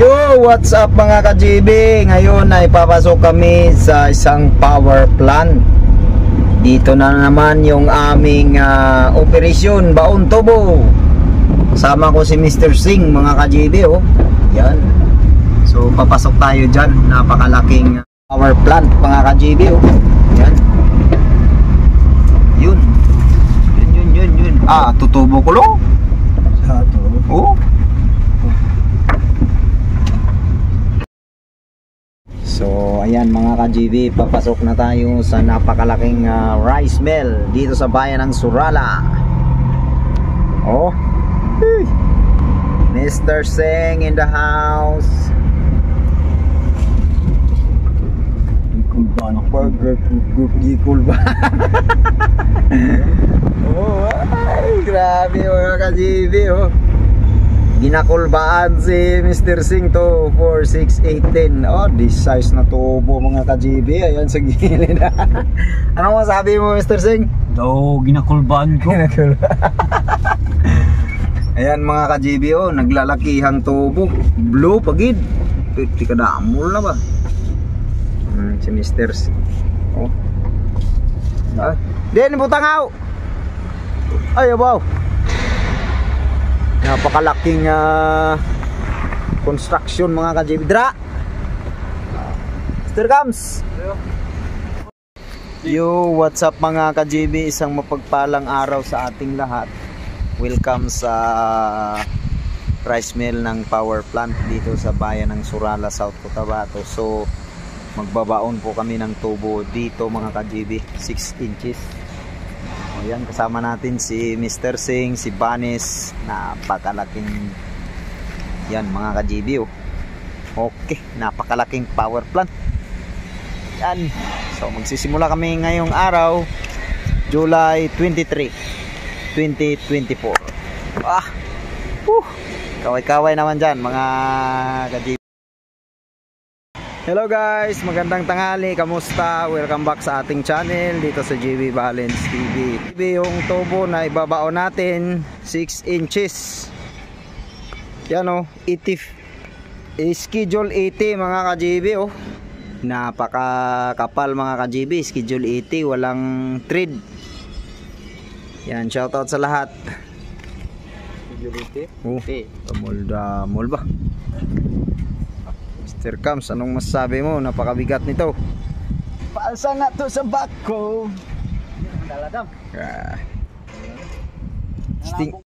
Yo, what's up mga ka-JB? Ngayon ay papasok kami sa isang power plant. Dito na naman yung aming operasyon Baon Tubo. Kasama ko si Mr. Singh mga ka-JB, oh. Yan. So papasok tayo dyan. Napakalaking power plant mga ka-JB, oh. Yan. Yun. Yun. Tutubo ko lo. Sa tubo. Oh. So ayan mga ka-JB, papasok na tayo sa napakalaking rice mill dito sa bayan ng Surala. Oh, hey. Mr. Singh in the house. Gikul ba? Oh, ay, grabe mga ka-JB, oh. Ginakulbaan si Mr. Singh to for 618. Oh, this size na tubo mga ka-JB. Ayan sa gilid. Ano masabi mo Mr. Singh? Daw ginakulbaan ko. Ayan mga ka-JB, oh, naglalakihang tubo. Blue pagid. Pwede ka damol na ba? Si Mr. Singh. Oh. Din butangaw. Ay abaw. Napakalaking construction mga ka-JB. Dra! Mr. Kams! Yo, what's up mga ka-JB? Isang mapagpalang araw sa ating lahat. Welcome sa rice mill ng power plant dito sa bayan ng Surala, South Cotabato. So, magbabaon po kami ng tubo dito mga ka-JB. 6 inches. Ayan, kasama natin si Mr. Singh, si Banis. Napakalaking yan mga ka-JB, oh. Okay, napakalaking power plant. Yan. So magsisimula kami ngayong araw, July 23, 2024. Kaway-kaway naman dyan mga ka-JB. Hello guys, magandang tanghali, kamusta? Welcome back sa ating channel dito sa JB Balance TV. Yung tubo na ibabaon natin 6 inches. Yan o, 80 schedule 80 mga ka-JB, oh. Napakakapal mga ka-JB, schedule 80, walang thread. Yan, shoutout sa lahat. Schedule 80? Damol ba? Mr. Kams, anong masasabi mo? Napakabigat nito. Paalsa nga to sa back ko. Daladam.